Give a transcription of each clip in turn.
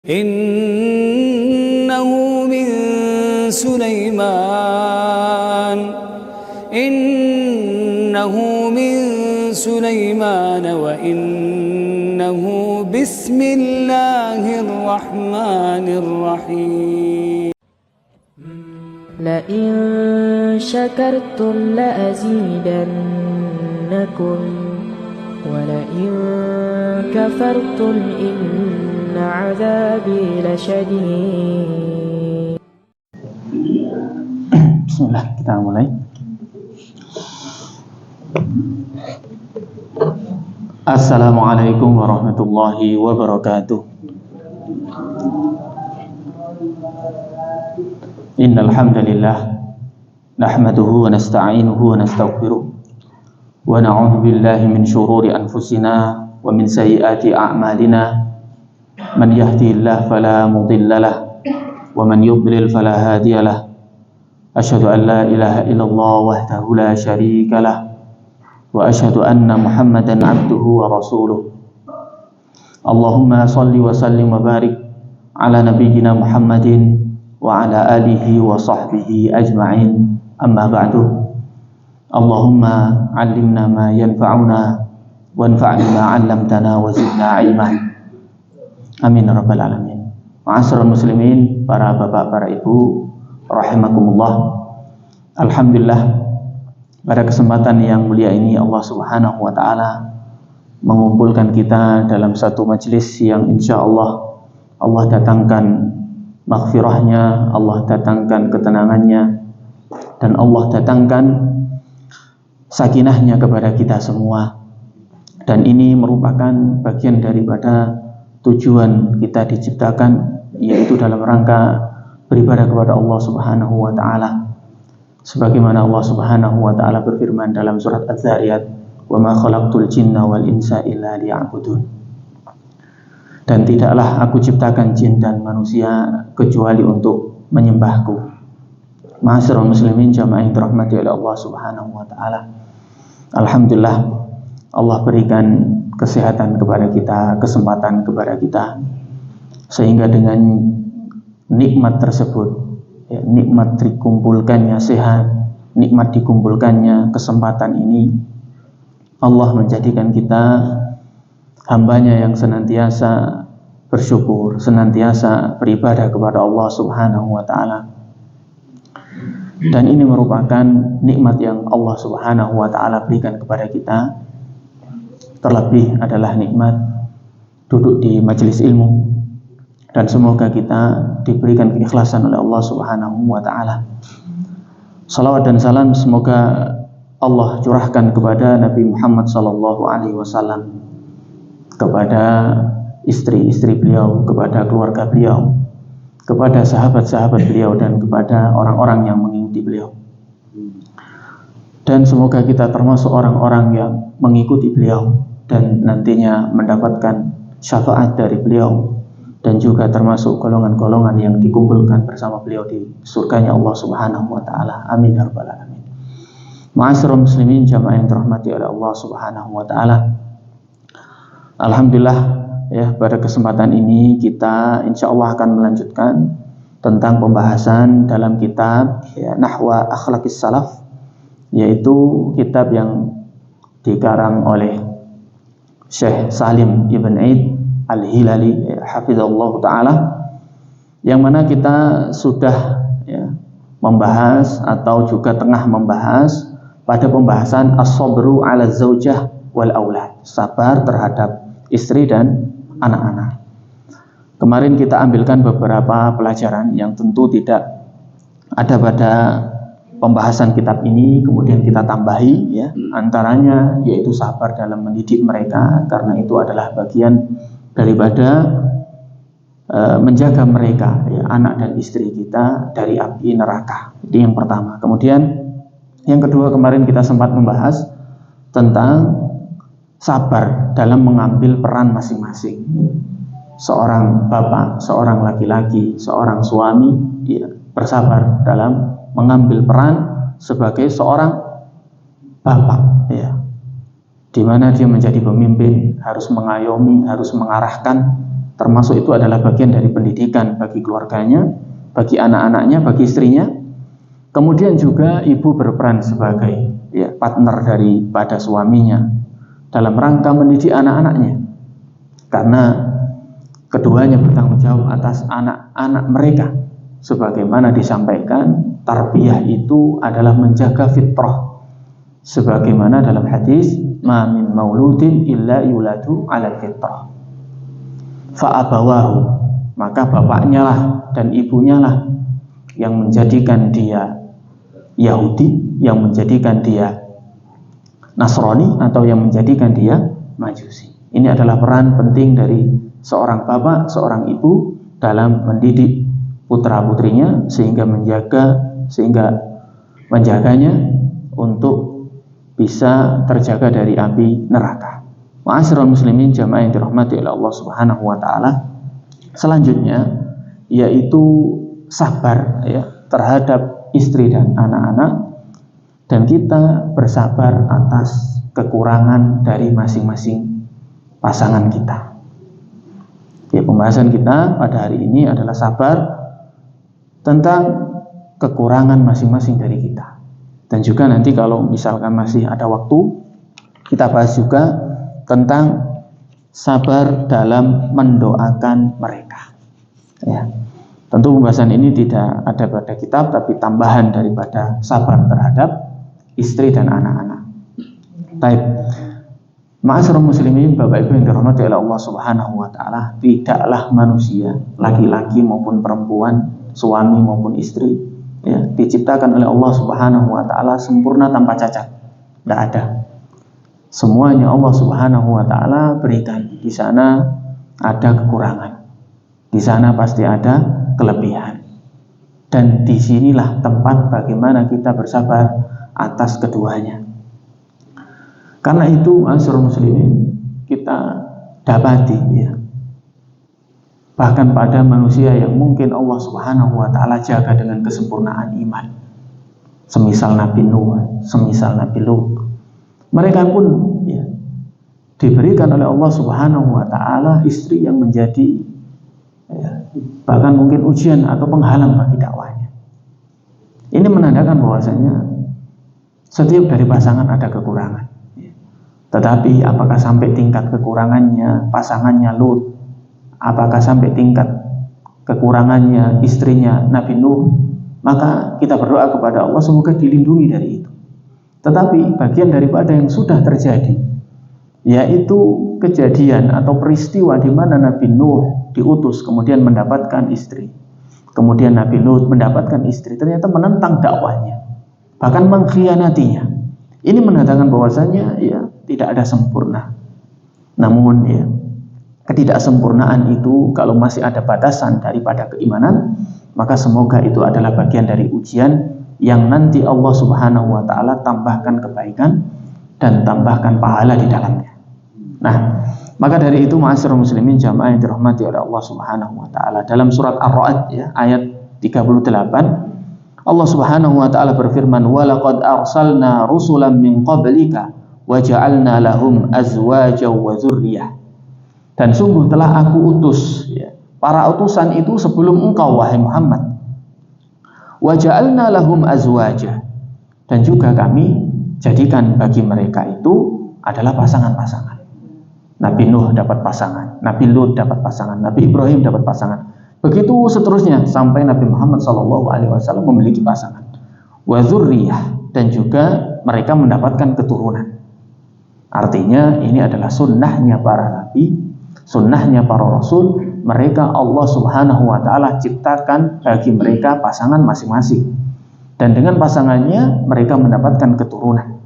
Innahu min Sulaiman wa innahu bismillahirrahmanirrahim. La in syakartum la azidannakum wa la in kafartum inna azabi lasyadid. Bismillah, kita mulai. Assalamualaikum warahmatullahi wabarakatuh. Innal hamdalillah nahmaduhu wa nasta'inuhu wa nastaghfiruh wa na'udzu billahi min shururi anfusina wa min sayyiati a'malina. Man yahdihillahu fala mudilla lahu wa man yudlil fala hadiya lahu. Asyhadu an la ilaha illallah wahdahu la syarika lahu wa asyhadu anna Muhammadan abduhu wa rasuluh. Allahumma shalli wa sallim wa barik ala nabiyyina Muhammadin wa ala alihi wa sahbihi ajma'in. Amma ba'du. Allahumma 'allimna ma yanfa'una wanfa'na ma 'allamtana wa zidna 'ilma. Amin ya rabbal alamin. Ma'asyiral muslimin, para bapak, para ibu, rahimakumullah. Alhamdulillah, pada kesempatan yang mulia ini Allah Subhanahu wa taala mengumpulkan kita dalam satu majelis yang insyaallah Allah datangkan maghfirahnya, Allah datangkan ketenangannya, dan Allah datangkan sakinahnya kepada kita semua. Dan ini merupakan bagian daripada tujuan kita diciptakan, yaitu dalam rangka beribadah kepada Allah Subhanahu wa taala. Sebagaimana Allah Subhanahu wa taala berfirman dalam surat Az-Zariyat, "Wa ma khalaqtul jinna wal insa illa liya'budun." Dan tidaklah aku ciptakan jin dan manusia kecuali untuk menyembahku. Ma'asyiral muslimin jamaah yang dirahmati oleh Allah Subhanahu wa taala. Alhamdulillah, Allah berikan kesehatan kepada kita, kesempatan kepada kita, sehingga dengan nikmat tersebut, ya, nikmat dikumpulkannya sehat, nikmat dikumpulkannya kesempatan ini, Allah menjadikan kita hambanya yang senantiasa bersyukur, senantiasa beribadah kepada Allah Subhanahu wa taala. Dan ini merupakan nikmat yang Allah Subhanahu wa taala berikan kepada kita. Terlebih adalah nikmat duduk di majelis ilmu, dan semoga kita diberikan keikhlasan oleh Allah Subhanahu wa taala. Salawat dan salam semoga Allah curahkan kepada Nabi Muhammad sallallahu alaihi wasallam, kepada istri-istri beliau, kepada keluarga beliau, kepada sahabat-sahabat beliau, dan kepada orang-orang yang mengikuti beliau. Dan semoga kita termasuk orang-orang yang mengikuti beliau dan nantinya mendapatkan syafaat dari beliau, dan juga termasuk golongan-golongan yang dikumpulkan bersama beliau di surganya Allah Subhanahu wa taala. Amin ya rabbal alamin. Ma'asyiral muslimin jamaah yang dirahmati oleh Allah Subhanahu wa taala. Alhamdulillah, ya, pada kesempatan ini kita insyaallah akan melanjutkan tentang pembahasan dalam kitab, ya, Nahwa Akhlaqis Salaf, yaitu kitab yang dikarang oleh Syekh Salim Ibn Aid Al-Hilali, hafizallahu ta'ala, yang mana kita sudah, ya, membahas atau juga tengah membahas pada pembahasan as-sabru ala zaujah wal aulad, sabar terhadap istri dan anak-anak. Kemarin kita ambilkan beberapa pelajaran yang tentu tidak ada pada pembahasan kitab ini, kemudian kita tambahi, ya, antaranya yaitu sabar dalam mendidik mereka, karena itu adalah bagian daripada menjaga mereka, ya, anak dan istri kita dari api neraka. Itu yang pertama. Kemudian yang kedua, kemarin kita sempat membahas tentang sabar dalam mengambil peran masing-masing. Seorang bapak, seorang laki-laki, seorang suami, ya, bersabar dalam mengambil peran sebagai seorang bapak, ya, di mana dia menjadi pemimpin, harus mengayomi, harus mengarahkan termasuk itu adalah bagian dari pendidikan bagi keluarganya, bagi anak-anaknya, bagi istrinya. Kemudian juga ibu berperan sebagai partner daripada suaminya dalam rangka mendidik anak-anaknya, karena keduanya bertanggung jawab atas anak-anak mereka. Sebagaimana disampaikan, tarbiyah itu adalah menjaga fitrah, sebagaimana dalam hadis, ma min mauludin illa yuladu ala fitrah fa'abawahu, maka bapaknya lah dan ibunya lah yang menjadikan dia Yahudi, yang menjadikan dia Nasrani, atau yang menjadikan dia Majusi. Ini adalah peran penting dari seorang bapak, seorang ibu dalam mendidik putra-putrinya sehingga menjaganya untuk bisa terjaga dari api neraka. Ma'asyiral muslimin jamaah yang dirahmati oleh Allah Subhanahu wa taala. Selanjutnya yaitu sabar terhadap istri dan anak-anak, dan kita bersabar atas kekurangan dari masing-masing pasangan kita. Pembahasan kita pada hari ini adalah sabar tentang kekurangan masing-masing dari kita. Dan juga nanti kalau misalkan masih ada waktu, kita bahas juga tentang sabar dalam mendoakan mereka. Tentu pembahasan ini tidak ada pada kitab, tapi tambahan daripada sabar terhadap istri dan anak-anak. Baik, ma'asyiral muslimin, Bapak Ibu yang dirahmati oleh Allah Subhanahu wa taala, tidaklah manusia, laki-laki maupun perempuan, suami maupun istri, diciptakan oleh Allah Subhanahu wa taala sempurna tanpa cacat. Tidak ada. Semuanya Allah Subhanahu wa taala berikan. Di sana ada kekurangan. Di sana pasti ada kelebihan. Dan disinilah tempat bagaimana kita bersabar atas keduanya. Karena itu, ma'asyiral muslimin, kita dapati bahkan pada manusia yang mungkin Allah Subhanahu wa taala jaga dengan kesempurnaan iman, semisal Nabi Nuh, semisal Nabi Lut, mereka pun diberikan oleh Allah Subhanahu wa taala istri yang menjadi bahkan mungkin ujian atau penghalang bagi dakwahnya. Ini menandakan bahwasanya setiap dari pasangan ada kekurangan. Tetapi apakah sampai tingkat kekurangannya pasangannya Lut, apakah sampai tingkat kekurangannya istrinya Nabi Nuh, maka kita berdoa kepada Allah semoga dilindungi dari itu. Tetapi bagian daripada yang sudah terjadi, yaitu kejadian atau peristiwa di mana Nabi Nuh diutus kemudian mendapatkan istri, kemudian Nabi Lut mendapatkan istri, ternyata menentang dakwahnya, bahkan mengkhianatinya. Ini menandakan bahwasanya tidak ada sempurna. Namun ketidaksempurnaan itu kalau masih ada batasan daripada keimanan, maka semoga itu adalah bagian dari ujian yang nanti Allah Subhanahu wa taala tambahkan kebaikan dan tambahkan pahala di dalamnya. Nah, maka dari itu ma'asyiral muslimin jamaah yang dirahmati oleh Allah Subhanahu wa taala, dalam surat Ar-Ra'd ayat 38, Allah Subhanahu wa taala berfirman, "Wa laqad arsalna rusulan min qablika wa ja'alna lahum azwajan wa dzurriyyah." Dan sungguh telah aku utus para utusan itu sebelum engkau wahai Muhammad. Wa ja'alna lahum azwaja, dan juga kami jadikan bagi mereka itu adalah pasangan-pasangan. Nabi Nuh dapat pasangan, Nabi Lut dapat pasangan, Nabi Ibrahim dapat pasangan. Begitu seterusnya sampai Nabi Muhammad SAW memiliki pasangan. Wa dzurriyyah, dan juga mereka mendapatkan keturunan. Artinya ini adalah sunnahnya para nabi, sunnahnya para rasul. Mereka Allah Subhanahu wa taala ciptakan bagi mereka pasangan masing-masing, dan dengan pasangannya mereka mendapatkan keturunan,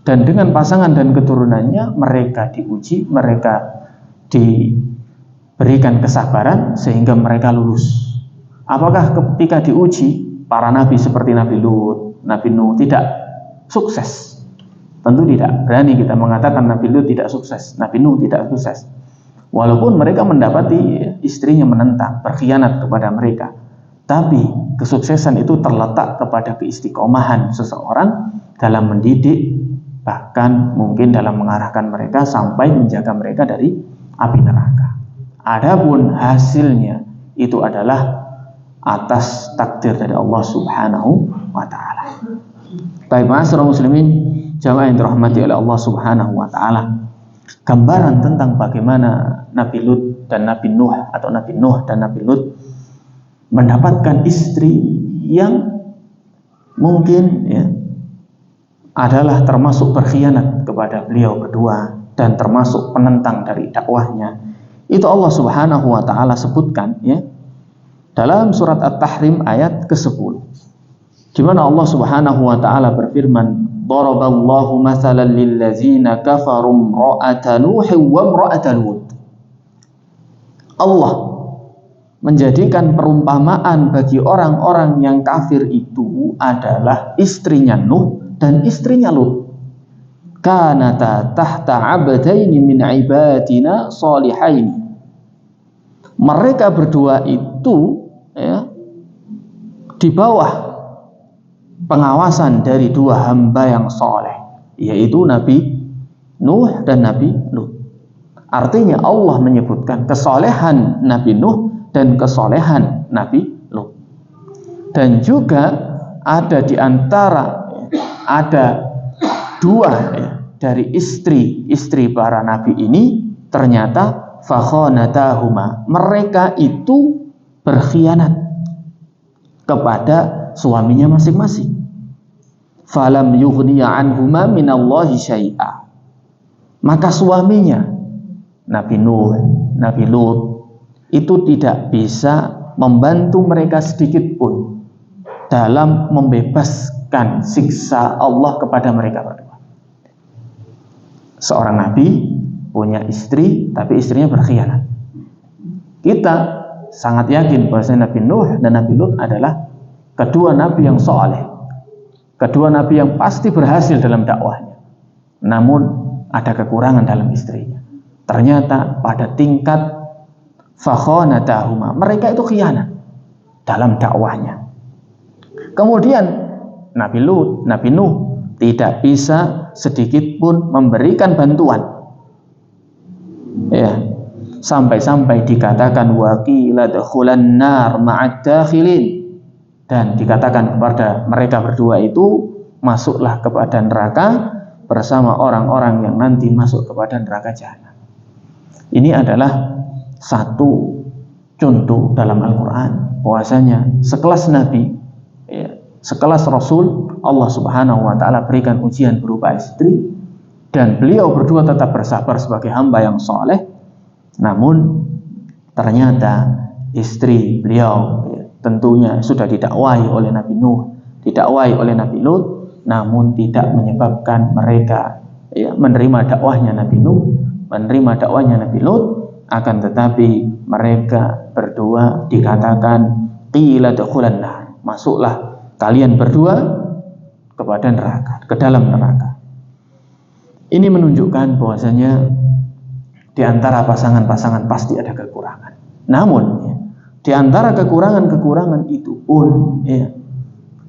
dan dengan pasangan dan keturunannya mereka diuji, mereka diberikan kesabaran sehingga mereka lulus. Apakah ketika diuji para nabi seperti Nabi Lut, Nabi Nuh tidak sukses? Tentu tidak. Berani kita mengatakan Nabi Lut tidak sukses, Nabi Nuh tidak sukses. Walaupun mereka mendapati istrinya menentang, berkhianat kepada mereka, tapi kesuksesan itu terletak kepada keistiqomahan seseorang dalam mendidik, bahkan mungkin dalam mengarahkan mereka sampai menjaga mereka dari api neraka. Adapun hasilnya itu adalah atas takdir dari Allah Subhanahu wa taala. Baik, ma'asyiral muslimin, jamaah yang dirahmati oleh Allah Subhanahu wa taala. Gambaran tentang bagaimana Nabi Lut dan Nabi Nuh, atau Nabi Nuh dan Nabi Lut mendapatkan istri yang mungkin adalah termasuk berkhianat kepada beliau berdua dan termasuk penentang dari dakwahnya. Itu Allah Subhanahu wa taala sebutkan dalam surat At-Tahrim ayat ke-10. Di mana Allah Subhanahu wa taala berfirman, "Daraballahu mathalan lillazina kafaru imra'ata Nuhin wa imra'ata Lut." Allah menjadikan perumpamaan bagi orang-orang yang kafir itu adalah istrinya Nuh dan istrinya Lut. Kanata tahta 'abdaini min 'ibadina shalihaini. Mereka berdua itu di bawah pengawasan dari dua hamba yang soleh, yaitu Nabi Nuh dan Nabi Lut. Artinya Allah menyebutkan kesolehan Nabi Nuh dan kesolehan Nabi Lut. Dan juga ada di antara ada dua dari istri para nabi ini ternyata fakhonatahuma, mereka itu berkhianat kepada suaminya masing-masing. Falam yughniya anhuma minallahi syai'a, maka suaminya Nabi Nuh, Nabi Lut itu tidak bisa membantu mereka sedikit pun dalam membebaskan siksa Allah kepada mereka berdua. Seorang nabi punya istri, tapi istrinya berkhianat. Kita sangat yakin bahwa Nabi Nuh dan Nabi Lut adalah kedua nabi yang soleh, kedua nabi yang pasti berhasil dalam dakwahnya. Namun ada kekurangan dalam istrinya. Ternyata pada tingkat fakhonatahuma, mereka itu khianat dalam dakwahnya. Kemudian Nabi Lut, Nabi Nuh tidak bisa sedikit pun memberikan bantuan. Sampai-sampai dikatakan waqila dukhulan nar ma'ad dakhilin, dan dikatakan kepada mereka berdua itu masuklah kepada neraka bersama orang-orang yang nanti masuk kepada neraka jahanam. Ini adalah satu contoh dalam Al-Quran bahwasanya sekelas Nabi, sekelas Rasul, Allah Subhanahu wa ta'ala berikan ujian berupa istri, dan beliau berdua tetap bersabar sebagai hamba yang soleh. Namun ternyata istri beliau tentunya sudah didakwahi oleh Nabi Nuh, didakwahi oleh Nabi Lut, namun tidak menyebabkan mereka menerima dakwahnya Nabi Nuh, menerima dakwahnya Nabi Lut. Akan tetapi mereka berdua dikatakan qila dukhulan nar, masuklah kalian berdua kepada neraka, ke dalam neraka. Ini menunjukkan bahwasanya di antara pasangan-pasangan pasti ada kekurangan. Namun di antara kekurangan-kekurangan itu pun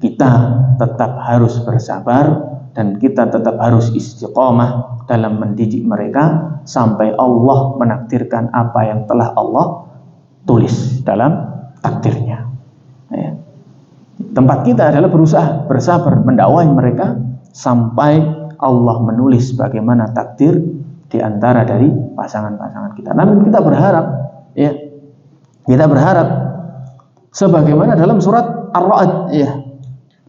kita tetap harus bersabar dan kita tetap harus istiqomah dalam mendidik mereka sampai Allah menakdirkan apa yang telah Allah tulis dalam takdirnya. Tempat kita adalah berusaha bersabar mendakwahi mereka sampai Allah menulis bagaimana takdir di antara dari pasangan-pasangan kita. Namun kita berharap, kita berharap sebagaimana dalam surat Ar-Ra'd,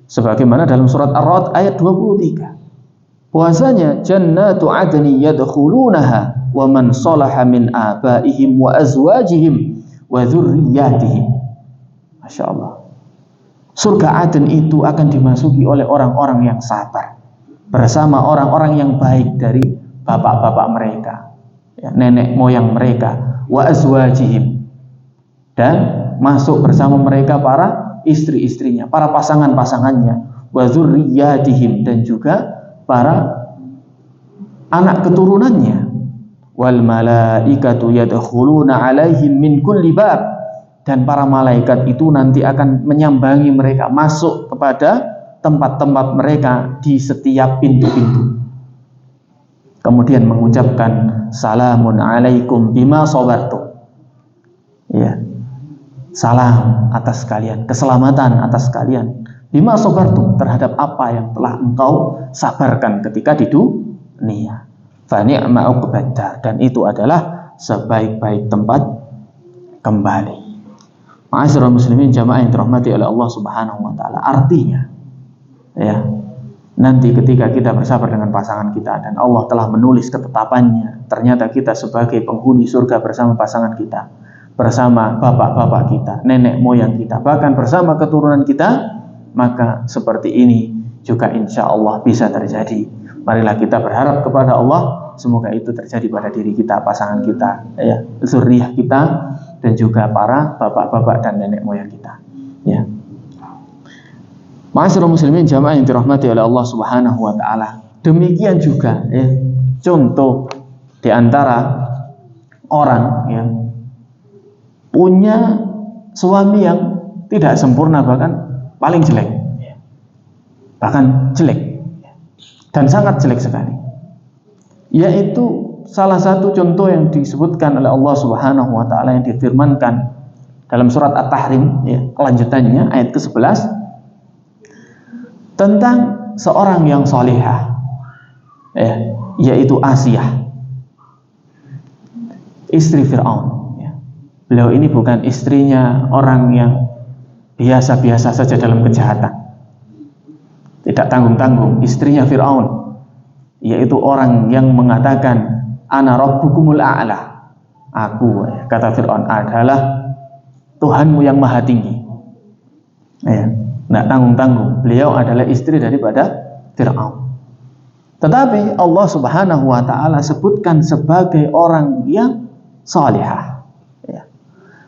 sebagaimana dalam surat Ar-Ra'd ayat 23, bahwasanya jannatu adni yadkhulunaha wa man salaha min abaihim wa azwajihim wa dzurriyyatihim. Masya Allah. Surga Aden itu akan dimasuki oleh orang-orang yang sabar bersama orang-orang yang baik dari bapak-bapak mereka, nenek moyang mereka, wa azwajihim, dan masuk bersama mereka para istri-istrinya, para pasangan-pasangannya, wa dzurriyyatihim, dan juga para anak keturunannya, wal malaikatu yadkhuluna alaihim min kulli bab, dan para malaikat itu nanti akan menyambangi mereka, masuk kepada tempat-tempat mereka di setiap pintu-pintu, kemudian mengucapkan salamun alaikum bima sabartum, Ya. Salam atas kalian, keselamatan atas kalian. Bima sabartum, terhadap apa yang telah engkau sabarkan ketika di dunia. Fa ni'ma uqbad, dan itu adalah sebaik-baik tempat kembali. Ma'asyiral muslimin jamaah yang dirahmati oleh Allah Subhanahu wa taala. Artinya, ya, nanti ketika kita bersabar dengan pasangan kita dan Allah telah menulis ketetapannya, ternyata kita sebagai penghuni surga bersama pasangan kita, bersama bapak-bapak kita, nenek moyang kita, bahkan bersama keturunan kita, maka seperti ini juga insya Allah bisa terjadi. Marilah kita berharap kepada Allah, semoga itu terjadi pada diri kita, pasangan kita, ya, zuriyah kita, dan juga para bapak-bapak dan nenek moyang kita. Ya. Ma'asyiral muslimin jamaah yang dirahmati oleh Allah Subhanahu wa taala. Demikian juga, ya, contoh di antara orang yang punya suami yang tidak sempurna, bahkan paling jelek, bahkan jelek dan sangat jelek sekali, yaitu salah satu contoh yang disebutkan oleh Allah Subhanahu wa taala yang difirmankan dalam surat At-Tahrim, ya, lanjutannya ayat ke-11 tentang seorang yang salihah, ya, yaitu Asiyah, istri Fir'aun. Ya. Beliau ini bukan istrinya orang yang biasa-biasa saja dalam kejahatan, tidak tanggung-tanggung, istrinya Fir'aun, yaitu orang yang mengatakan ana rabbukumul a'la, aku, kata Fir'aun, adalah Tuhanmu yang maha tinggi. Ya, tidak tanggung-tanggung, beliau adalah istri daripada Fir'aun. Tetapi Allah Subhanahu wa ta'ala sebutkan sebagai orang yang salihah. Ya.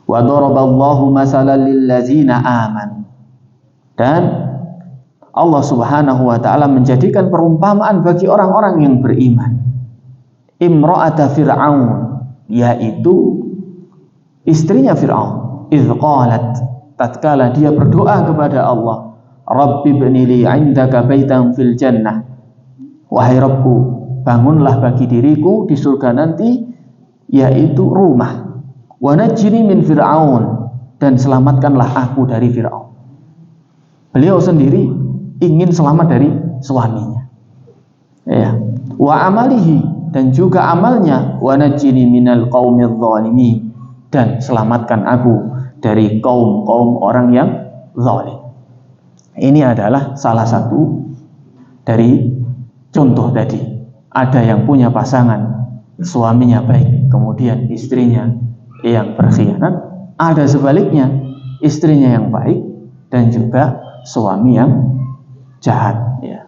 Wa daraballahu masalan lillazina amanu, dan Allah Subhanahu wa ta'ala menjadikan perumpamaan bagi orang-orang yang beriman. Imra'ata Fir'aun, yaitu istrinya Fir'aun. Idh qalat, tatkala dia berdoa kepada Allah, Rabbi ibni li 'indaka baitan fil jannah, wahai Rabbku, bangunlah bagi diriku di surga nanti, yaitu rumah. Wa najjini min Fir'aun, dan selamatkanlah aku dari Fir'aun. Beliau sendiri ingin selamat dari suaminya. Ya. Wa amalihi, dan juga amalnya, wa najjini minal qaumidz zalimin, dan selamatkan aku dari kaum-kaum orang yang zalim. Ini adalah salah satu dari contoh tadi. Ada yang punya pasangan, suaminya baik, kemudian istrinya yang berkhianat. Ada sebaliknya, istrinya yang baik dan juga suami yang jahat. Ya.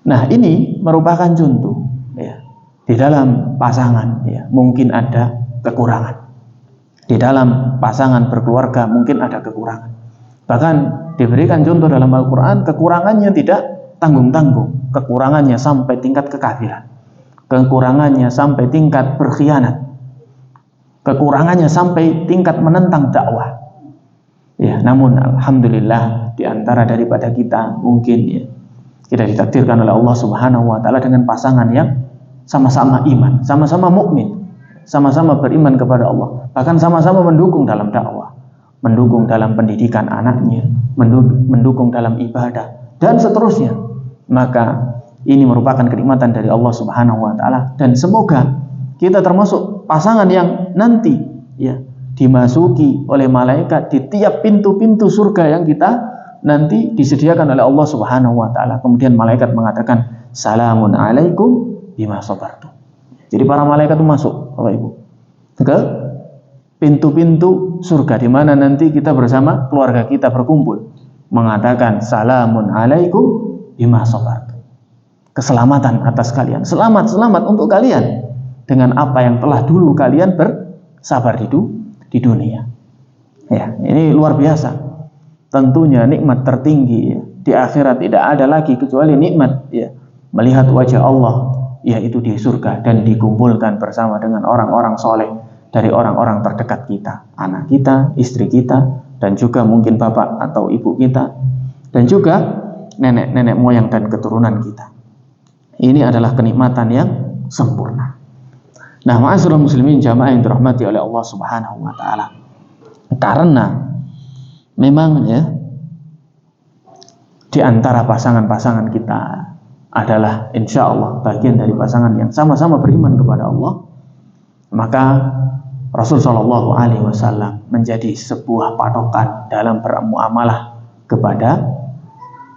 Nah, ini merupakan contoh, ya. Di dalam pasangan, ya, mungkin ada kekurangan. Di dalam pasangan berkeluarga mungkin ada kekurangan. Bahkan diberikan contoh dalam Al-Quran, kekurangannya tidak tanggung-tanggung. Kekurangannya sampai tingkat kekafiran. Kekurangannya sampai tingkat berkhianat. Kekurangannya sampai tingkat menentang dakwah. Ya, namun alhamdulillah di antara daripada kita mungkin, ya, kita ditakdirkan oleh Allah Subhanahu wa taala dengan pasangan yang sama-sama iman, sama-sama mukmin, sama-sama beriman kepada Allah, bahkan sama-sama mendukung dalam dakwah, mendukung dalam pendidikan anaknya, mendukung dalam ibadah, dan seterusnya. Maka ini merupakan kenikmatan dari Allah Subhanahu wa taala, dan semoga kita termasuk pasangan yang nanti, ya, dimasuki oleh malaikat di tiap pintu-pintu surga yang kita nanti disediakan oleh Allah Subhanahu wa taala. Kemudian malaikat mengatakan, "Salamun alaikum bima sabartum." Jadi para malaikat itu masuk, Bapak Ibu, ke pintu-pintu surga di mana nanti kita bersama keluarga kita berkumpul, mengatakan salamun alaikum bima sabartum. Keselamatan atas kalian, selamat untuk kalian dengan apa yang telah dulu kalian bersabar di dunia. Ya, ini luar biasa. Tentunya nikmat tertinggi, ya. Di akhirat tidak ada lagi kecuali nikmat, ya, melihat wajah Allah, yaitu di surga, dan dikumpulkan bersama dengan orang-orang soleh dari orang-orang terdekat kita, anak kita, istri kita, dan juga mungkin bapak atau ibu kita, dan juga nenek-nenek moyang dan keturunan kita. Ini adalah kenikmatan yang sempurna. Nah, ma'asyiral muslimin jamaah yang dirahmati oleh Allah Subhanahu wa taala. Karena memang ya, di antara pasangan-pasangan kita adalah insya Allah bagian dari pasangan yang sama-sama beriman kepada Allah, maka Rasul Shallallahu Alaihi Wasallam menjadi sebuah patokan dalam bermuamalah kepada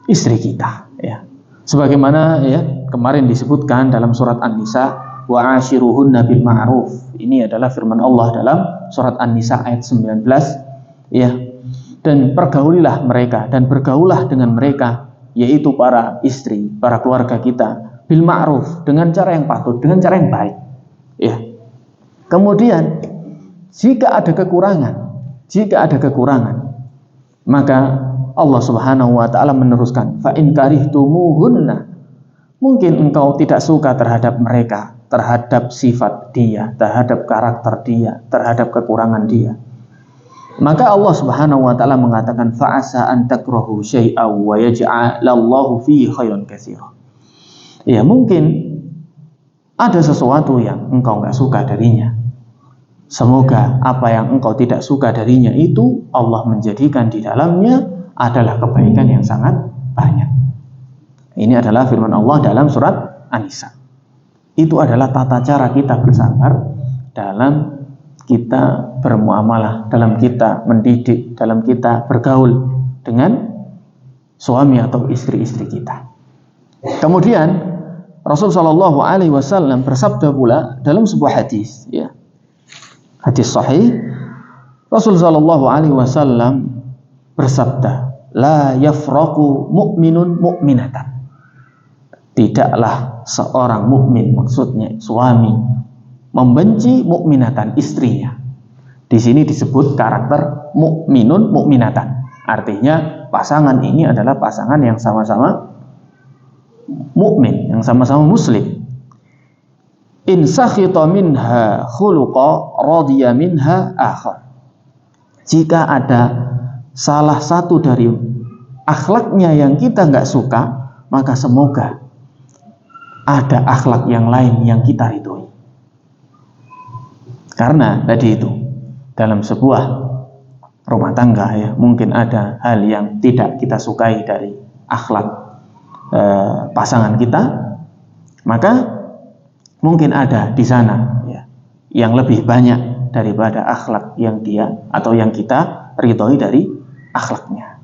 istri kita. Ya, sebagaimana ya kemarin disebutkan dalam surat An-Nisa, wa ashiruhunna bil ma'ruf. Ini adalah firman Allah dalam surat An-Nisa ayat 19. Ya, dan pergaulilah mereka dan bergaulah dengan mereka, yaitu para istri, para keluarga kita, bil ma'ruf, dengan cara yang patut, dengan cara yang baik. Ya. Kemudian jika ada kekurangan, maka Allah Subhanahu wa taala meneruskan, fa in karihtumuhunna. Mungkin engkau tidak suka terhadap mereka, terhadap sifat dia, terhadap karakter dia, terhadap kekurangan dia. Maka Allah Subhanahu wa taala mengatakan, fa'asa an takrahu syai'aw wa yaj'alallahu fihi khairan katsira. Ya, mungkin ada sesuatu yang engkau enggak suka darinya. Semoga apa yang engkau tidak suka darinya itu Allah menjadikan di dalamnya adalah kebaikan yang sangat banyak. Ini adalah firman Allah dalam surat An-Nisa. Itu adalah tata cara kita bersabar dalam kita bermuamalah, dalam kita mendidik, dalam kita bergaul dengan suami atau istri-istri kita. Kemudian Rasul Shallallahu Alaihi Wasallam bersabda pula dalam sebuah hadis, ya, hadis sahih, Rasul Shallallahu Alaihi Wasallam bersabda, la yafraqu mu'minun mu'minatan. Tidaklah seorang mukmin, maksudnya suami, membenci mukminatan, istrinya. Di sini disebut karakter mukminun mukminatan. Artinya pasangan ini adalah pasangan yang sama-sama mukmin, yang sama-sama muslim. In sakhita minha khuluqa radiya minha akhar. Jika ada salah satu dari akhlaknya yang kita nggak suka, maka semoga ada akhlak yang lain yang kita ridhoi. Karena tadi itu dalam sebuah rumah tangga ya, mungkin ada hal yang tidak kita sukai dari akhlak pasangan kita, maka mungkin ada di sana ya, yang lebih banyak daripada akhlak yang dia atau yang kita ridhoi dari akhlaknya.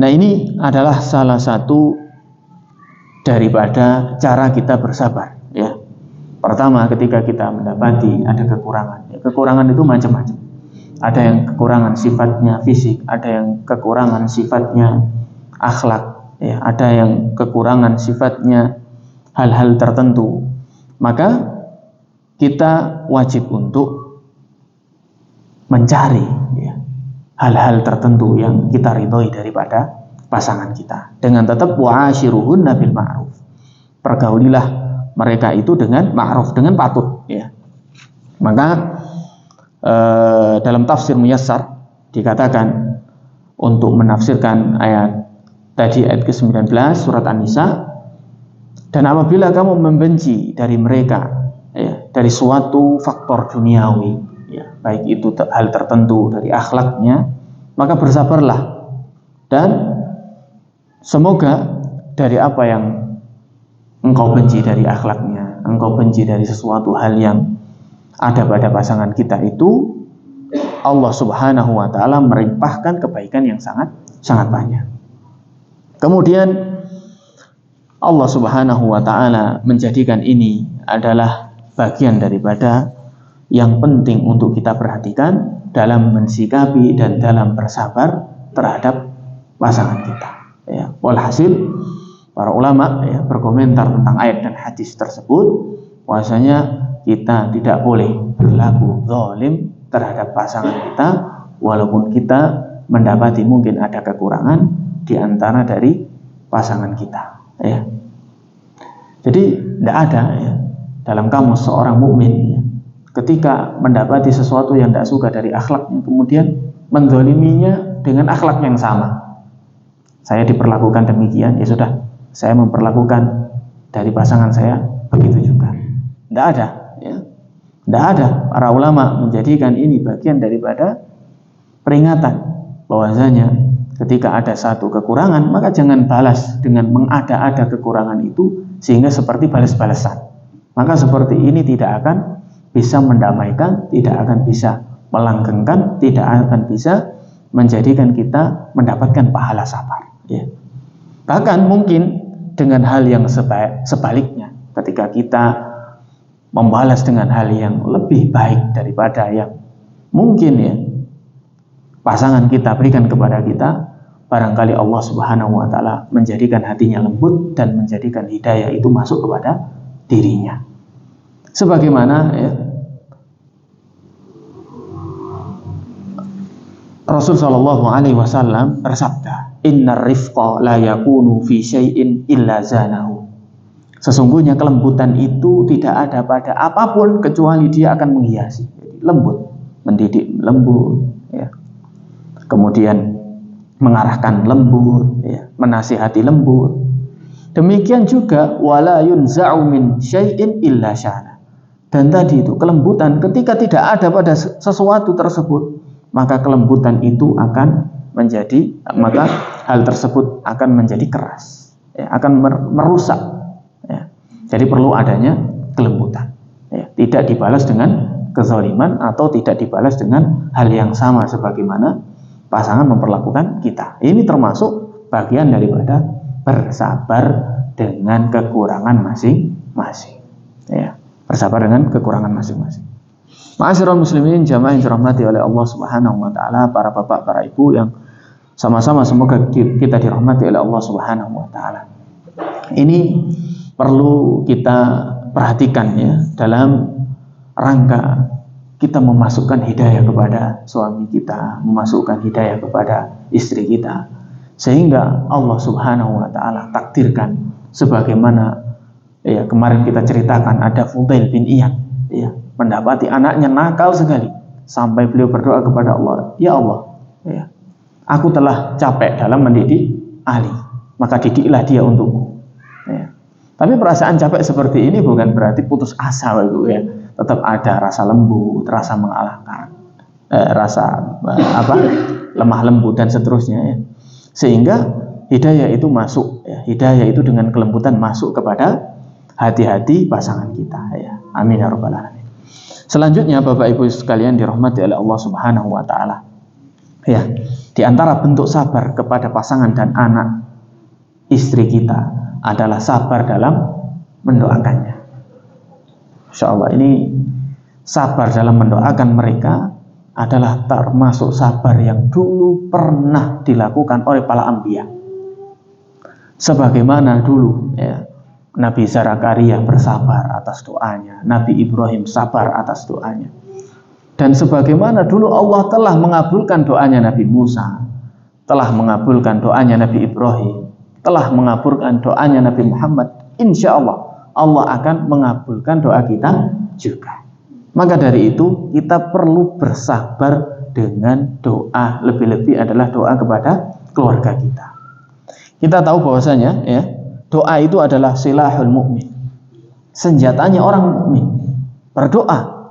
Nah, ini adalah salah satu daripada cara kita bersabar ya. Pertama, ketika kita mendapati ada kekurangan, ya, kekurangan itu macam-macam. Ada yang kekurangan sifatnya fisik, ada yang kekurangan sifatnya akhlak, ya, ada yang kekurangan sifatnya hal-hal tertentu. Maka kita wajib untuk mencari ya, hal-hal tertentu yang kita ridhoi daripada pasangan kita, dengan tetap wa'ashiruhunna bil ma'ruf. Pergaulilah mereka itu dengan ma'ruf, dengan patut ya. Maka dalam tafsir Muyassar dikatakan untuk menafsirkan ayat tadi, ayat ke-19 surat An-Nisa, dan apabila kamu membenci dari mereka ya, dari suatu faktor duniawi ya, baik itu hal tertentu dari akhlaknya, maka bersabarlah, dan semoga dari apa yang engkau benci dari akhlaknya, engkau benci dari sesuatu hal yang ada pada pasangan kita itu, Allah Subhanahu wa taala melimpahkan kebaikan yang sangat banyak. Kemudian Allah Subhanahu wa taala menjadikan ini adalah bagian daripada yang penting untuk kita perhatikan dalam mensikapi dan dalam bersabar terhadap pasangan kita. Ya, walhasil para ulama ya, berkomentar tentang ayat dan hadis tersebut, bahwasanya kita tidak boleh berlaku zalim terhadap pasangan kita, walaupun kita mendapati mungkin ada kekurangan di antara dari pasangan kita. Ya. Jadi tidak ada ya, dalam kamus seorang mukmin ya, ketika mendapati sesuatu yang tidak suka dari akhlaknya, kemudian menzaliminya dengan akhlak yang sama. Saya diperlakukan demikian, ya sudah, saya memperlakukan dari pasangan saya begitu juga. Tidak ada ya. Tidak ada. Para ulama menjadikan ini bagian daripada peringatan bahwasanya ketika ada satu kekurangan, maka jangan balas dengan mengada-ada kekurangan itu sehingga seperti balas-balasan. Maka seperti ini tidak akan bisa mendamaikan, tidak akan bisa melanggengkan, tidak akan bisa menjadikan kita mendapatkan pahala sabar. Ya. Bahkan mungkin dengan hal yang sebaliknya, ketika kita membalas dengan hal yang lebih baik daripada yang mungkin ya pasangan kita berikan kepada kita, barangkali Allah Subhanahu wa Ta'ala menjadikan hatinya lembut dan menjadikan hidayah itu masuk kepada dirinya. Sebagaimana ya, Rasul sallallahu alaihi wasallam bersabda, "Innar rifqa la yakunu fi syai'in illa zanahu." Sesungguhnya kelembutan itu tidak ada pada apapun kecuali dia akan menghiasi. Jadi, lembut, mendidik lembut, ya. Kemudian mengarahkan lembut, ya, menasihati lembut. Demikian juga wala yunza'u min syai'in illa syana. Dan tadi itu kelembutan ketika tidak ada pada sesuatu tersebut, maka kelembutan itu akan menjadi, maka hal tersebut akan menjadi keras, ya, akan merusak. Ya. Jadi perlu adanya kelembutan. Ya. Tidak dibalas dengan kezaliman atau tidak dibalas dengan hal yang sama sebagaimana pasangan memperlakukan kita. Ini termasuk bagian daripada bersabar dengan kekurangan masing-masing. Ya. Bersabar dengan kekurangan masing-masing. Ma'asyiral muslimin jamaah yang dirahmati oleh Allah Subhanahu wa Ta'ala, para bapak, para ibu yang sama-sama semoga kita dirahmati oleh Allah Subhanahu wa Ta'ala. Ini perlu kita perhatikan ya, dalam rangka kita memasukkan hidayah kepada suami kita, memasukkan hidayah kepada istri kita, sehingga Allah Subhanahu wa Ta'ala takdirkan sebagaimana ya kemarin kita ceritakan, ada Fudail bin Iyad ya, mendapati anaknya nakal sekali sampai beliau berdoa kepada Allah, "Ya Allah, ya, aku telah capek dalam mendidik Ali, maka didiklah dia untukku." Ya. Tapi perasaan capek seperti ini bukan berarti putus asa, Ibu ya. Tetap ada rasa lembut, rasa mengalahkan, rasa lemah lembut dan seterusnya ya. Sehingga hidayah itu masuk, ya. Hidayah itu dengan kelembutan masuk kepada hati-hati pasangan kita ya. Amin ya rabbal alamin. Selanjutnya Bapak Ibu sekalian dirahmati oleh Allah Subhanahu wa Ta'ala. Ya, di antara bentuk sabar kepada pasangan dan anak istri kita adalah sabar dalam mendoakannya. Insyaallah ini sabar dalam mendoakan mereka adalah termasuk sabar yang dulu pernah dilakukan oleh para anbiya. Sebagaimana dulu ya, Nabi Zakaria bersabar atas doanya, Nabi Ibrahim sabar atas doanya. Dan sebagaimana dulu Allah telah mengabulkan doanya Nabi Musa, telah mengabulkan doanya Nabi Ibrahim, telah mengabulkan doanya Nabi Muhammad, insya Allah Allah akan mengabulkan doa kita juga. Maka dari itu kita perlu bersabar dengan doa, lebih-lebih adalah doa kepada keluarga kita. Kita tahu bahwasanya ya, doa itu adalah silahul mukmin. Senjatanya orang mukmin berdoa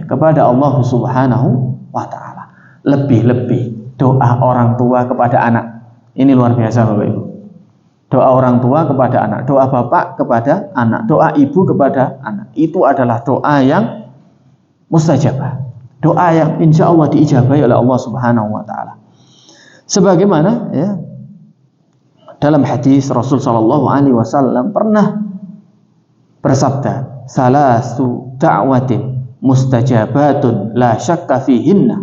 kepada Allah Subhanahu wa Ta'ala. Lebih-lebih doa orang tua kepada anak. Ini luar biasa Bapak Ibu. Doa orang tua kepada anak, doa bapak kepada anak, doa ibu kepada anak. Itu adalah doa yang mustajabah. Doa yang insya Allah diijabahi oleh Allah Subhanahu wa Ta'ala. Sebagaimana ya, dalam hadis Rasul sallallahu alaihi wasallam pernah bersabda, "Salasu da'watin mustajabatun la syakka fihinna."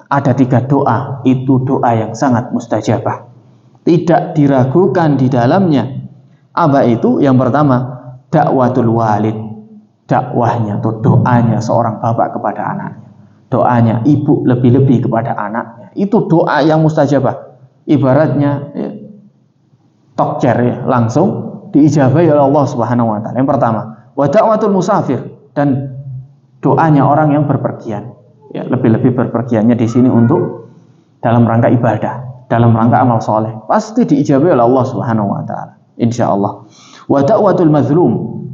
Ada 3 doa, itu doa yang sangat mustajabah, tidak diragukan di dalamnya. Apa itu? Yang pertama, dakwatul walid, dakwahnya atau doanya seorang bapak kepada anaknya, doanya ibu lebih-lebih kepada anaknya, itu doa yang mustajabah. Ibaratnya ya, tokcer ya, langsung diijabahi oleh Allah Subhanahu wa Ta'ala. Yang pertama, wa da'watul musafir, dan doanya orang yang berpergian. Ya, lebih-lebih berpergiannya di sini untuk dalam rangka ibadah, dalam rangka amal soleh, pasti diijabahi oleh Allah Subhanahu wa Ta'ala, insyaallah. Wa da'watul mazlum,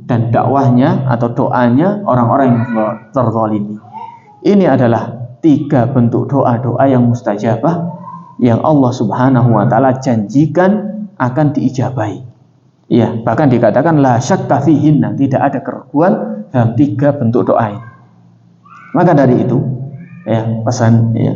dan dakwahnya atau doanya orang-orang yang terzalimi. Ini adalah 3 bentuk doa-doa yang mustajabah yang Allah Subhanahu wa taala janjikan akan diijabahi. Ya, bahkan dikatakan la syakka fihinna, tidak ada keraguan dalam 3 bentuk doa ini. Maka dari itu, ya, pesan ya,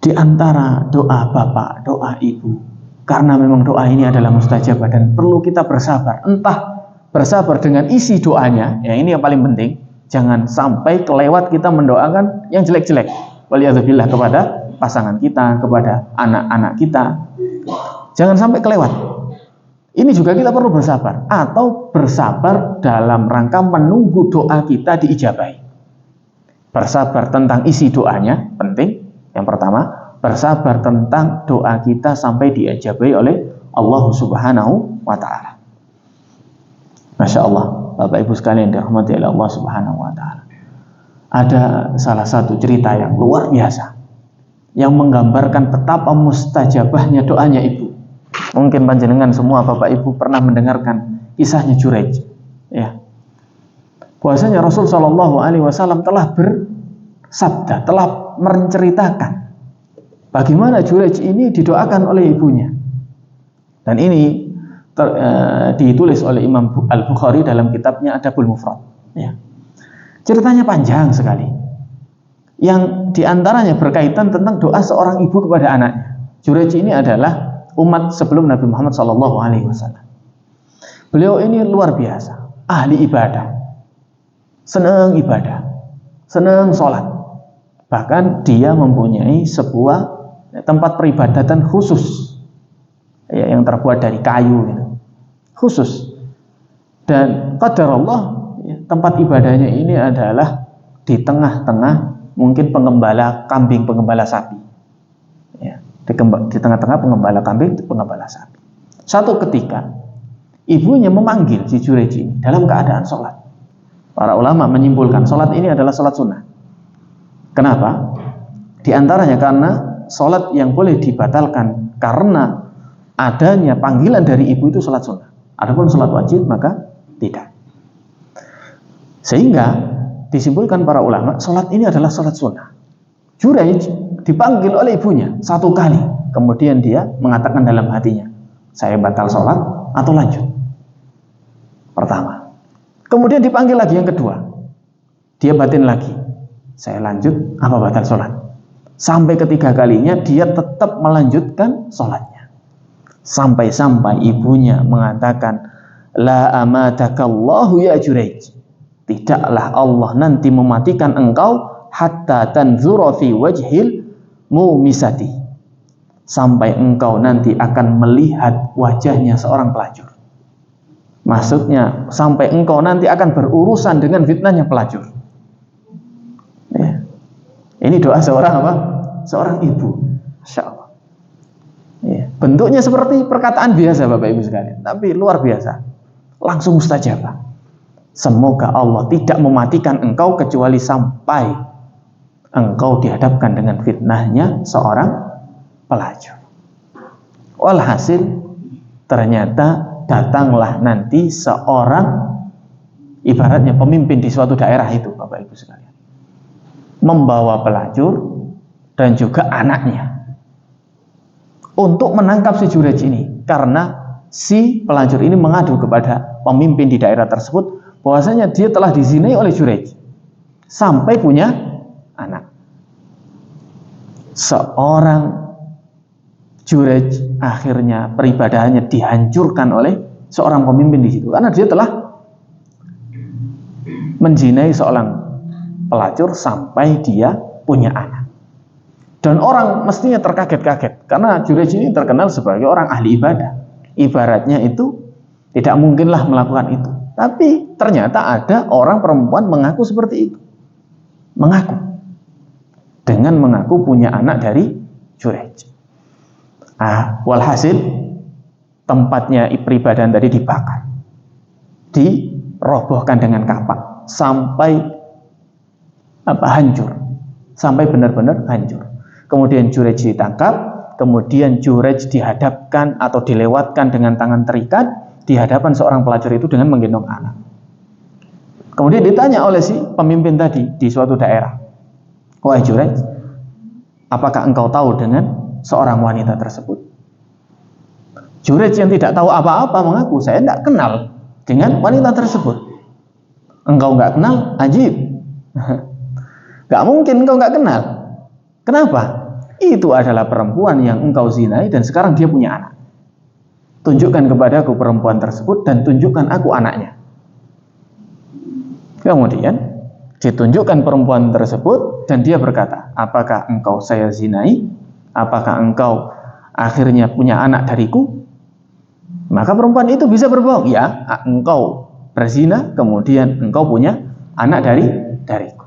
di antara doa bapak, doa ibu, karena memang doa ini adalah mustajabah dan perlu kita bersabar. Entah bersabar dengan isi doanya, ya ini yang paling penting. Jangan sampai kelewat kita mendoakan yang jelek-jelek. Waliyadzubillah, kepada pasangan kita, kepada anak-anak kita. Jangan sampai kelewat. Ini juga kita perlu bersabar, atau bersabar dalam rangka menunggu doa kita diijabahi. Bersabar tentang isi doanya penting. Yang pertama, bersabar tentang doa kita sampai diijabahi oleh Allah Subhanahu wa taala. Masya Allah, Bapak Ibu sekalian dirahmati oleh Allah Subhanahu wa taala. Ada salah satu cerita yang luar biasa yang menggambarkan betapa mustajabahnya doanya ibu. Mungkin panjenengan semua Bapak Ibu pernah mendengarkan kisahnya Juraij. Ya. Bahwasanya Rasul Shallallahu Alaihi Wasallam telah bersabda, telah menceritakan bagaimana Juraij ini didoakan oleh ibunya. Dan ini ditulis oleh Imam Al-Bukhari dalam kitabnya Adabul Mufrad. Ya. Ceritanya panjang sekali. Yang diantaranya berkaitan tentang doa seorang ibu kepada anaknya. Juraij ini adalah umat sebelum Nabi Muhammad SAW. Beliau ini luar biasa, ahli ibadah, senang ibadah, senang sholat. Bahkan dia mempunyai sebuah tempat peribadatan khusus, ya, yang terbuat dari kayu, gitu, khusus. Dan qadarullah, ya, tempat ibadahnya ini adalah di tengah-tengah mungkin penggembala kambing, penggembala sapi. Ya. Di tengah-tengah penggembala kambing, penggembala sapi. Satu ketika ibunya memanggil si Juraij ini dalam keadaan sholat. Para ulama menyimpulkan sholat ini adalah sholat sunnah. Kenapa? Di antaranya karena sholat yang boleh dibatalkan karena adanya panggilan dari ibu itu sholat sunnah. Adapun sholat wajib maka tidak. Sehingga disimpulkan para ulama sholat ini adalah sholat sunnah. Juraij dipanggil oleh ibunya 1 kali, kemudian dia mengatakan dalam hatinya, saya batal sholat atau lanjut. Pertama. Kemudian dipanggil lagi yang kedua, dia batin lagi, saya lanjut apa batal sholat. Sampai ketiga kalinya dia tetap melanjutkan sholatnya. Sampai-sampai ibunya mengatakan, la amatakallahu ya Juraij, tidaklah Allah nanti mematikan engkau hatta tanzura fi wajhil mumisati, sampai engkau nanti akan melihat wajahnya seorang pelacur. Maksudnya sampai engkau nanti akan berurusan dengan fitnahnya pelacur. Ya. Ini doa seorang apa? Seorang ibu. Masya Allah. Ya. Bentuknya seperti perkataan biasa Bapak Ibu sekalian, tapi luar biasa, langsung mustajabah. Semoga Allah tidak mematikan engkau kecuali sampai engkau dihadapkan dengan fitnahnya seorang pelacur. Walhasil ternyata datanglah nanti seorang ibaratnya pemimpin di suatu daerah itu Bapak Ibu sekalian, membawa pelacur dan juga anaknya untuk menangkap si Juraij ini, karena si pelacur ini mengadu kepada pemimpin di daerah tersebut bahwasanya dia telah dizinai oleh Juraij sampai punya anak. Seorang Juraij akhirnya peribadahannya dihancurkan oleh seorang pemimpin di situ karena dia telah menzinai seorang pelacur sampai dia punya anak. Dan orang mestinya terkaget-kaget karena Juraij ini terkenal sebagai orang ahli ibadah. Ibaratnya itu tidak mungkinlah melakukan itu. Tapi ternyata ada orang perempuan mengaku seperti itu. Mengaku. Dengan mengaku punya anak dari Juraij. Walhasil tempatnya peribadahan tadi dibakar, dirobohkan dengan kapak sampai hancur, sampai benar-benar hancur. Kemudian Juraij ditangkap, kemudian Juraij dihadapkan atau dilewatkan dengan tangan terikat, di hadapan seorang pelacur itu dengan menggendong anak. Kemudian ditanya oleh si pemimpin tadi di suatu daerah, "Wahai Jurej, apakah engkau tahu dengan seorang wanita tersebut?" Jurej yang tidak tahu apa-apa mengaku, "Saya tidak kenal dengan wanita tersebut." "Engkau nggak kenal? Ajib." Nggak mungkin engkau nggak kenal. Kenapa? Itu adalah perempuan yang engkau zinai dan sekarang dia punya anak. Tunjukkan kepadaku perempuan tersebut dan tunjukkan aku anaknya. Kemudian ditunjukkan perempuan tersebut dan dia berkata, "Apakah engkau saya zinai? Apakah engkau akhirnya punya anak dariku?" Maka perempuan itu bisa berbohong, "Ya, engkau berzina, kemudian engkau punya anak dariku."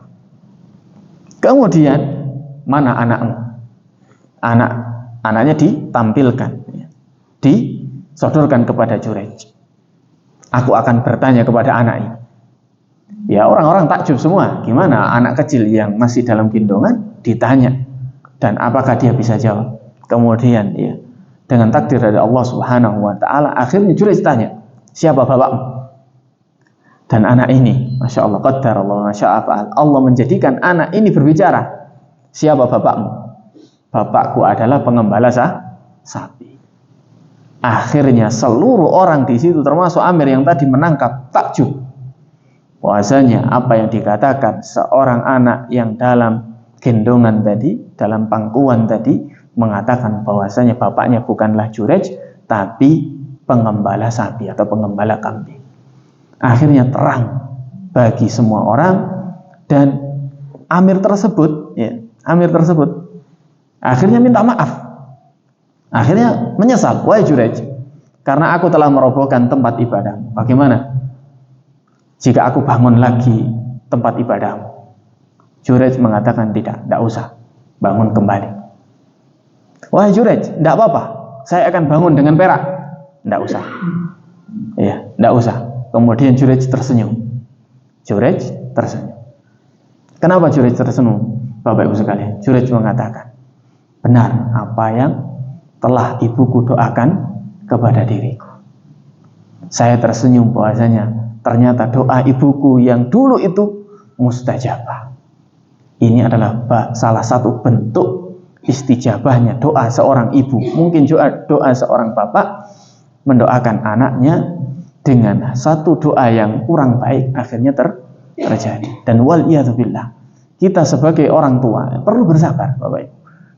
Kemudian mana anakmu? Anaknya ditampilkan, disodorkan kepada Jurej. "Aku akan bertanya kepada anak ini." Ya, orang-orang takjub semua. Gimana anak kecil yang masih dalam gendongan ditanya, dan apakah dia bisa jawab? Kemudian ya, dengan takdir dari Allah Subhanahu wa taala, akhirnya Jurej tanya, "Siapa bapakmu?" Dan anak ini, Masya Allah, qaddar Allah, Masya Allah, Allah menjadikan anak ini berbicara. "Siapa bapakmu?" "Bapakku adalah pengembala sapi." Akhirnya seluruh orang di situ, termasuk Amir yang tadi menangkap, takjub. Bahwasanya apa yang dikatakan seorang anak yang dalam gendongan tadi, dalam pangkuan tadi, mengatakan bahwasanya bapaknya bukanlah Jurej, tapi pengembala sapi atau pengembala kambing. Akhirnya terang bagi semua orang, dan Amir tersebut akhirnya minta maaf. Akhirnya menyesal, "Wahai Jurej, karena aku telah merobohkan tempat ibadahmu. Bagaimana jika aku bangun lagi tempat ibadahmu?" Jurej mengatakan, tidak usah, bangun kembali." "Wahai Jurej, tidak apa-apa, saya akan bangun dengan perak." "Tidak usah." Ya, tidak usah. Kemudian Jurej tersenyum. Kenapa Jurej tersenyum? Bapak Ibu sekalian, Jurej mengatakan, "Benar apa yang telah ibuku doakan kepada diriku." Saya tersenyum bahwasanya ternyata doa ibuku yang dulu itu mustajabah. Ini adalah salah satu bentuk istijabahnya doa seorang ibu. Mungkin doa seorang bapak mendoakan anaknya dengan satu doa yang kurang baik, akhirnya terjadi. Dan waliyadzubillah, kita sebagai orang tua perlu bersabar Bapak Ibu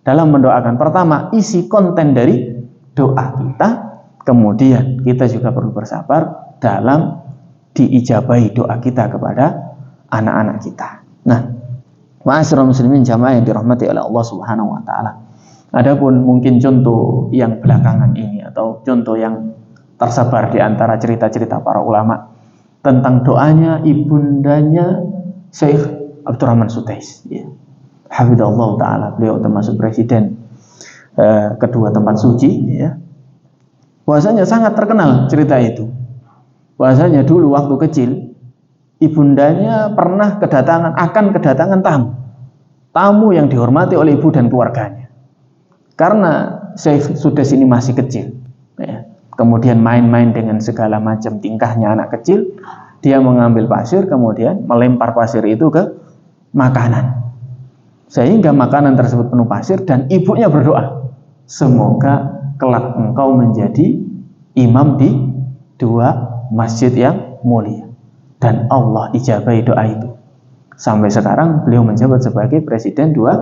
dalam mendoakan. Pertama, isi konten dari doa kita. Kemudian kita juga perlu bersabar dalam diijabahi doa kita kepada anak-anak kita. Nah, ma'asyiral muslimin jamaah yang dirahmati oleh Allah Subhanahu wa taala. Adapun mungkin contoh yang belakangan ini atau contoh yang tersebar di antara cerita-cerita para ulama tentang doanya ibundanya Syekh Abdurrahman Sudais, ya. Hafizahullah taala, beliau termasuk presiden kedua tempat suci, ya. Bahwasanya sangat terkenal cerita itu. Bahwasanya dulu waktu kecil ibundanya pernah akan kedatangan tamu yang dihormati oleh ibu dan keluarganya. Karena Syekh Sudais ini masih kecil, ya. Kemudian main-main dengan segala macam tingkahnya anak kecil, dia mengambil pasir kemudian melempar pasir itu ke makanan, sehingga makanan tersebut penuh pasir, dan ibunya berdoa, "Semoga kelak engkau menjadi imam di dua masjid yang mulia." Dan Allah ijabahi doa itu. Sampai sekarang beliau menjabat sebagai presiden dua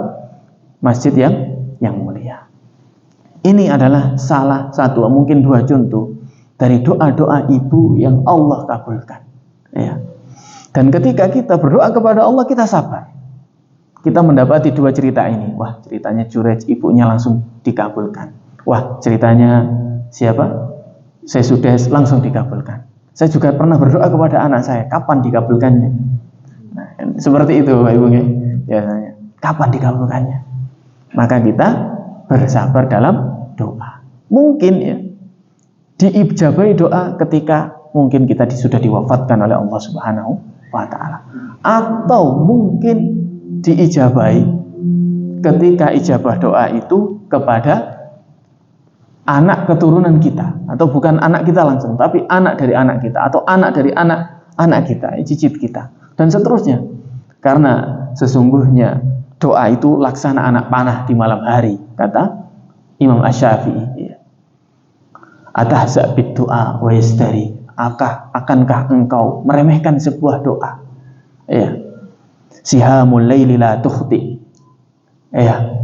masjid yang mulia. Ini adalah salah satu, mungkin dua contoh dari doa-doa ibu yang Allah kabulkan, ya. Dan ketika kita berdoa kepada Allah, kita sabar. Kita mendapati dua cerita ini. Wah, ceritanya Jurej, ibunya langsung dikabulkan. Wah, ceritanya siapa? Syekh Sudais, langsung dikabulkan. Saya juga pernah berdoa kepada anak saya, kapan dikabulkannya? Nah, seperti itu Bapak Ibu, biasanya. Kapan dikabulkannya? Maka kita bersabar dalam doa. Mungkin ya diijabahi doa ketika mungkin kita sudah diwafatkan oleh Allah Subhanahu wa taala, atau mungkin diijabahi ketika ijabah doa itu kepada anak keturunan kita, atau bukan anak kita langsung, tapi anak dari anak kita, atau anak dari anak kita, cicit kita, dan seterusnya. Karena sesungguhnya doa itu laksana anak panah di malam hari, kata Imam Asy-Syafi'i. Atahza bid doa wa yasdari, akankah engkau meremehkan sebuah doa? Ya. Sihamul laili la tukhti. Ya.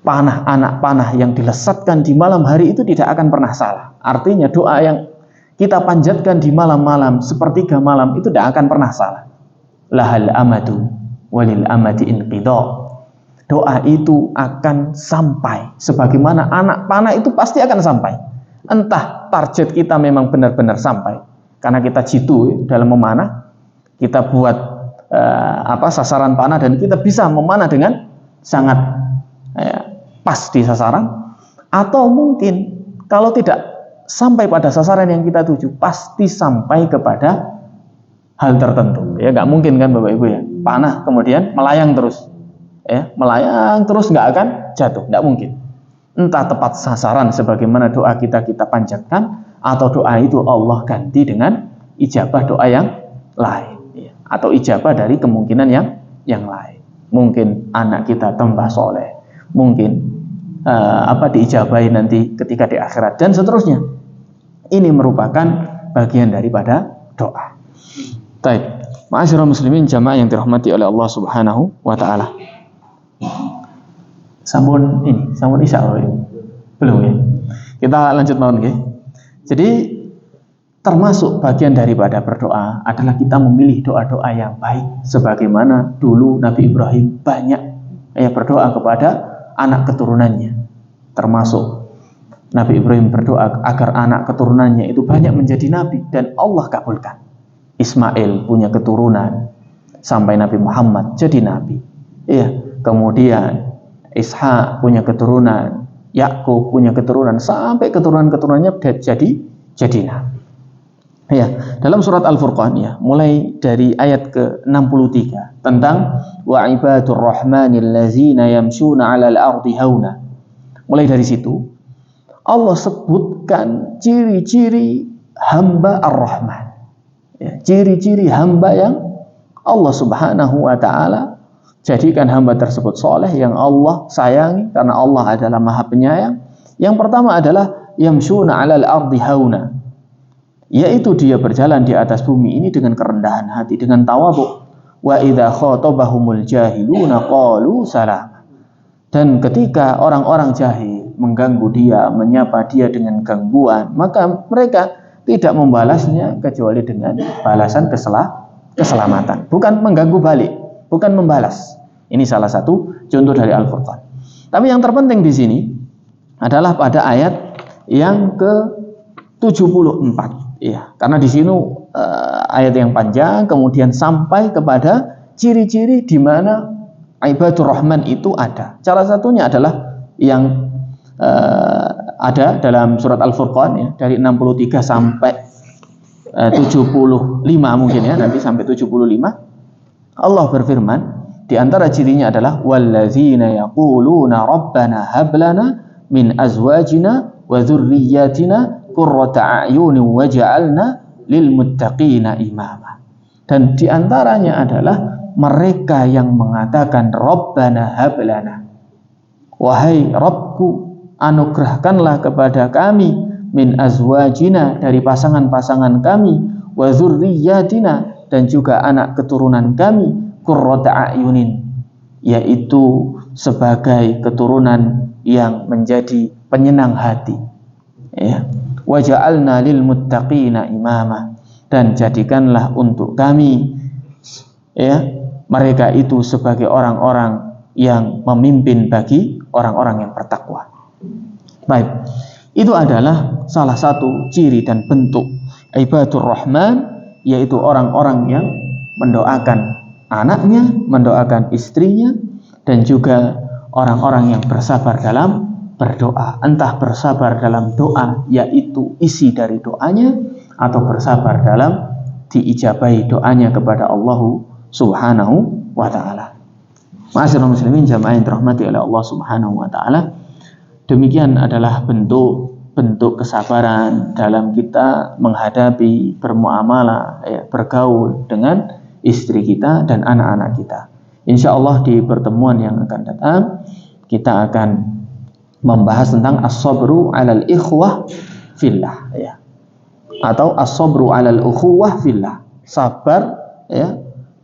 Anak panah yang dilesatkan di malam hari itu tidak akan pernah salah. Artinya doa yang kita panjatkan di malam-malam, sepertiga malam, itu tidak akan pernah salah. Lahal amatu walil amati inqidha. Doa itu akan sampai, sebagaimana anak panah itu pasti akan sampai. Entah target kita memang benar-benar sampai, karena kita jitu dalam memanah, kita buat sasaran panah, dan kita bisa memanah dengan sangat pas di sasaran. Atau mungkin kalau tidak sampai pada sasaran yang kita tuju, pasti sampai kepada hal tertentu. Ya, nggak mungkin kan Bapak Ibu ya, panah kemudian melayang terus, ya, melayang terus nggak akan jatuh, nggak mungkin. Entah tepat sasaran sebagaimana doa kita panjatkan, atau doa itu Allah ganti dengan ijabah doa yang lain, ya, atau ijabah dari kemungkinan yang lain. Mungkin anak kita tambah soleh, mungkin diijabahi nanti ketika di akhirat, dan seterusnya. Ini merupakan bagian daripada doa. Baik, ma'asyiral muslimin jamaah yang dirahmati oleh Allah Subhanahu wa taala. Sampun isya belum ya? Kita lanjut mawon nggih. Jadi termasuk bagian daripada berdoa adalah kita memilih doa-doa yang baik, sebagaimana dulu Nabi Ibrahim banyak berdoa kepada anak keturunannya. Termasuk Nabi Ibrahim berdoa agar anak keturunannya itu banyak menjadi nabi, dan Allah kabulkan. Ismail punya keturunan sampai Nabi Muhammad jadi nabi. Kemudian Ishak punya keturunan, Yakub punya keturunan, sampai keturunan-keturunannya jadi nabi. Dalam surat Al-Furqan mulai dari ayat ke-63 tentang wa ibadur rahmanil ladzina yamshuna 'alal ardi hauna. Mulai dari situ Allah sebutkan ciri-ciri hamba Ar-Rahman. Ciri-ciri hamba yang Allah Subhanahu wa taala jadikan hamba tersebut soleh, yang Allah sayangi karena Allah adalah Maha Penyayang. Yang pertama adalah yamshuna 'alal ardi hauna, yaitu dia berjalan di atas bumi ini dengan kerendahan hati, dengan tawadhu. Wa idza khatabahumul jahiluna qalu salam. Dan ketika orang-orang jahil mengganggu dia, menyapa dia dengan gangguan, maka mereka tidak membalasnya kecuali dengan balasan keselamatan. Bukan mengganggu balik, bukan membalas. Ini salah satu contoh dari Al-Furqan. Tapi yang terpenting di sini adalah pada ayat yang ke-74. Karena di sini ayat yang panjang, kemudian sampai kepada ciri-ciri di mana ibadur rahman itu ada. Salah satunya adalah yang ada dalam surat Al-Furqan dari 63 sampai 75 mungkin nanti sampai 75. Allah berfirman, di antara cirinya adalah wallazina yaquluna rabbana hab lana min azwajina wa dzurriyyatina qurrata a'yunin waj'alna lil muttaqina imama. Dan di antaranya adalah mereka yang mengatakan rabbana hab lana, wahai Rabbku, anugerahkanlah kepada kami min azwajina, dari pasangan-pasangan kami, wa dzurriyyatina, dan juga anak keturunan kami, qurrata a'yunin, yaitu sebagai keturunan yang menjadi penyenang hati. Waja'alna lil muttaqina imama, dan jadikanlah untuk kami mereka itu sebagai orang-orang yang memimpin bagi orang-orang yang bertakwa. Baik, itu adalah salah satu ciri dan bentuk ibadur rahman, yaitu orang-orang yang mendoakan anaknya, mendoakan istrinya, dan juga orang-orang yang bersabar dalam berdoa. Entah bersabar dalam doa, yaitu isi dari doanya, atau bersabar dalam diijabahi doanya kepada Allah Subhanahu wa ta'ala. Ma'asyiral muslimin jamaah yang dirahmati oleh Allah Subhanahu wa ta'ala, Demikian adalah bentuk kesabaran dalam kita menghadapi bermuamalah, bergaul dengan istri kita dan anak-anak kita. Insya Allah di pertemuan yang akan datang kita akan membahas tentang as-sabru 'alal ikhwah fillah, atau as-sabru 'alal ukhuwah fillah, sabar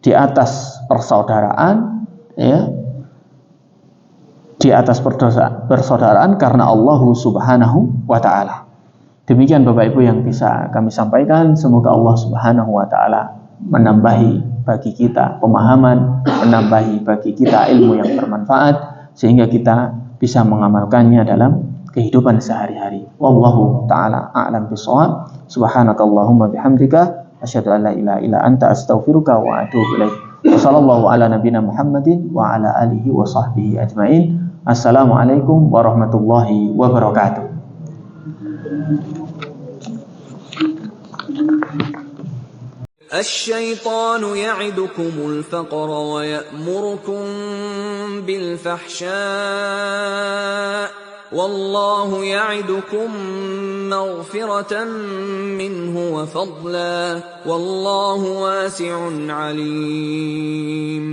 di atas persaudaraan, di atas persaudaraan karena Allah Subhanahu wa ta'ala. Demikian Bapak Ibu yang bisa kami sampaikan. Semoga Allah Subhanahu wa ta'ala menambahi bagi kita pemahaman, menambahi bagi kita ilmu yang bermanfaat, sehingga kita bisa mengamalkannya dalam kehidupan sehari-hari. Wallahu ta'ala a'lam bishawab. Subhanakallahumma bihamdika asyhadu an la ilaha illa anta astaghfiruka wa atubu ilaik. Wassallallahu ala nabiyina Muhammadin wa ala alihi wa sahbihi ajmain. Assalamualaikum warahmatullahi wabarakatuh. الشيطان يعدكم الفقر ويأمركم بالفحشاء والله يعدكم مغفرة منه وفضلا والله واسع عليم